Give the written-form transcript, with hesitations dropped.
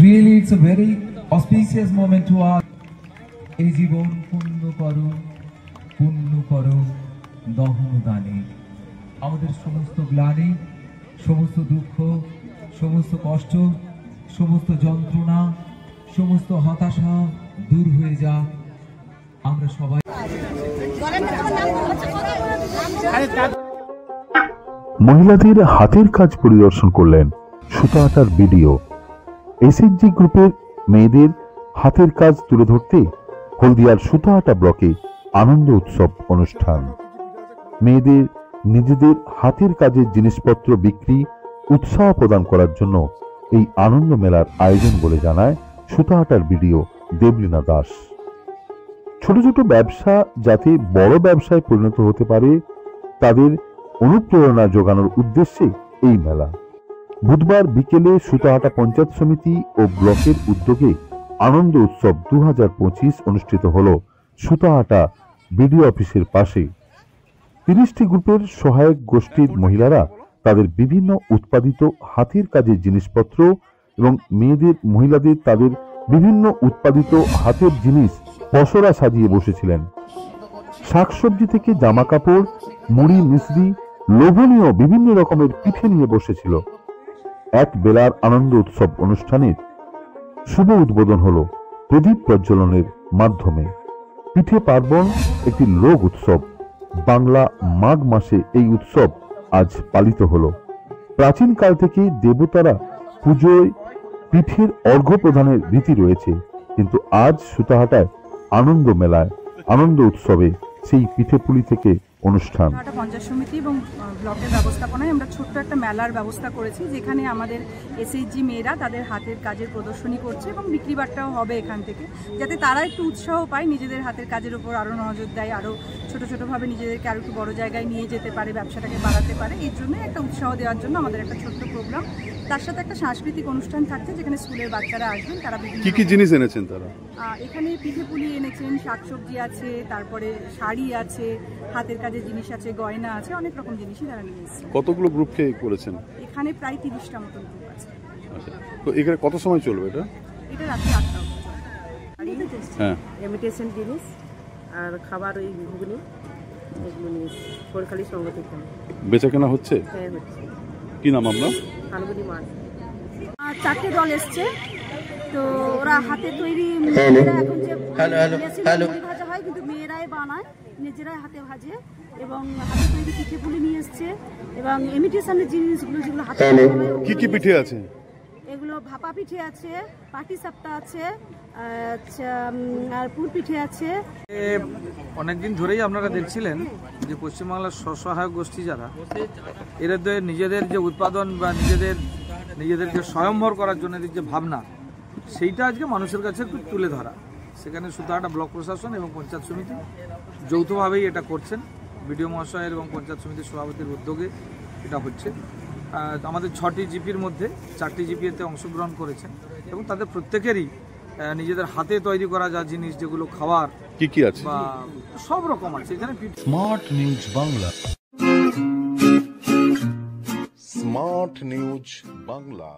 Really, it's a very auspicious moment to us. এই জীবন পূর্ণ করো দহন দানে। আমাদের সমস্ত গ্লানি, সমস্ত দুঃখ, সমস্ত কষ্ট, সমস্ত যন্ত্রণা, সমস্ত হতাশা দূর হয়ে যাক। আমরা সবাই মহিলাদের হাতের কাজ পরিদর্শন করলেন সুতাহাটার ভিডিও। এসএইচজি গ্রুপের মেয়েদের হাতের কাজ তুলে ধরতে হলদিয়ার সুতাহাটা ব্লকে আনন্দ উৎসব অনুষ্ঠান। মেয়েদের নিজেদের হাতের কাজের জিনিসপত্র বিক্রি উৎসাহ প্রদান করার জন্য এই আনন্দ মেলার আয়োজন বলে জানায় সুতাহাটার ভিডিও দেবলীনা দাস। ছোট ছোট ব্যবসা যাতে বড় ব্যবসায় পরিণত হতে পারে তাদের অনুপ্রেরণা যোগানোর উদ্দেশ্যে এই মেলা। বুধবার বিকেলে সুতাহাটা পঞ্চায়েত সমিতি ও ব্লকের উদ্যোগে আনন্দ উৎসব 2025 অনুষ্ঠিত হল সুতাহাটা বিডিও অফিসের পাশে। 30টি গ্রুপের সহায়ক গোষ্ঠীর মহিলারা তাদের বিভিন্ন উৎপাদিত হাতের কাজের জিনিসপত্র এবং মহিলাদের তাদের বিভিন্ন উৎপাদিত হাতের জিনিস পসরা সাজিয়ে বসেছিলেন। শাকসবজি থেকে জামা কাপড়, মুড়ি, মিষ্টি, লোভনীয় বিভিন্ন রকমের পিঠে নিয়ে বসেছিল। এক বেলার আনন্দ উৎসব অনুষ্ঠানের শুভ উদ্বোধন হলো প্রদীপ প্রজ্বলনের মাধ্যমে। পিঠে পার্বণ একটি লোক উৎসব। বাংলা মাঘ মাসে এই উৎসব আজ পালিত হলো। প্রাচীন কাল থেকে দেবতারা পুজোয় পিঠের অর্ঘ্য প্রদানের রীতি রয়েছে, কিন্তু আজ সুতাহাটায় আনন্দ মেলায় আনন্দ উৎসবে সেই পিঠেপুলি থেকে অনুষ্ঠান। পঞ্চায়েত সমিতি এবং ব্লকের ব্যবস্থাপনায় আমরা ছোট্ট একটা মেলার ব্যবস্থা করেছি, যেখানে আমাদের এসএইচজি মেয়েরা তাদের হাতের কাজের প্রদর্শনী করছে এবং বিক্রি বাট্টাও হবে এখান থেকে, যাতে তারা একটু উৎসাহ পায়, নিজেদের হাতের কাজের উপর আরও নজর দেয়, আরও ছোটোভাবে নিজেদেরকে আরও একটু বড় জায়গায় নিয়ে যেতে পারে, ব্যবসাটাকে বাড়াতে পারে। এই জন্য একটা উৎসাহ দেওয়ার জন্য আমাদের একটা ছোট্ট প্রোগ্রাম, তার সাথে একটা সাংস্কৃতিক অনুষ্ঠান থাকছে, যেখানে স্কুলের বাচ্চারা আসবেন। তারা কি জিনিস এনেছেন তারা? এখানে পিঠেপুলি এনেছেন, শাকসবজি আছে, তারপরে শাড়ি আছে, হাতের কাজের জিনিস আছে, গয়না আছে, অনেক রকম জিনিসই তারা নিয়ে এসেছে। কতগুলো গ্রুপকে করেছেন? এখানে প্রায় 30টা মতন গ্রুপ আছে। আচ্ছা, তো এখানে কত সময় চলবে এটা? এটা রাত্রি 8টা অবধি। হ্যাঁ, ইমিটেশন জিনিস আর খাবার, ওই ঘুগনি, এগুলো নিয়ে সরকারি সঙ্গ থেকে বেচা কেনা হচ্ছে? হ্যাঁ হচ্ছে। কি নাম আপনার? আলগুড়ি মাছ। 4টে দল এসছে, তো ওরা হাতে তৈরি এখন যে ভাজা হয়, কিন্তু মেয়েরাই বানায়, নিজেরাই হাতে ভাজে, এবং হাতে তৈরি পিঠেপুলি নিয়ে এসছে, এবং ইমিটেশনের জিনিসগুলো যেগুলো হাতে কি কি পিঠে আছে? এগুলো ভাপা পিঠে আছে, পাটি সাপটা আছে, আর পুর পিঠে আছে। অনেকদিন ধরেই আপনারা দেখছিলেন যে পশ্চিমবাংলার স্বসহায়ক গোষ্ঠী যারা, এদের নিজেদের যে উৎপাদন বা নিজেদেরকে স্বয়ম্বর করার জন্য যে ভাবনা, সেইটা আজকে মানুষের কাছে একটু তুলে ধরা। সেখানে সুতাহাটা ব্লক প্রশাসন এবং পঞ্চায়েত সমিতি যৌথভাবেই এটা করছেন। বিডিও মহাশয়ের এবং পঞ্চায়েত সমিতির সভাপতির উদ্যোগে এটা হচ্ছে। আমাদের 6টি জিপির মধ্যে 4টি জিপিতে অংশগ্রহণ করেছেন, এবং তাদের প্রত্যেকেরই নিজেদের হাতে তৈরি করা যা জিনিস, যেগুলো খাওয়ার কি আছে বা সব রকম আছে এখানে। Smart news Bangla, smart news Bangla.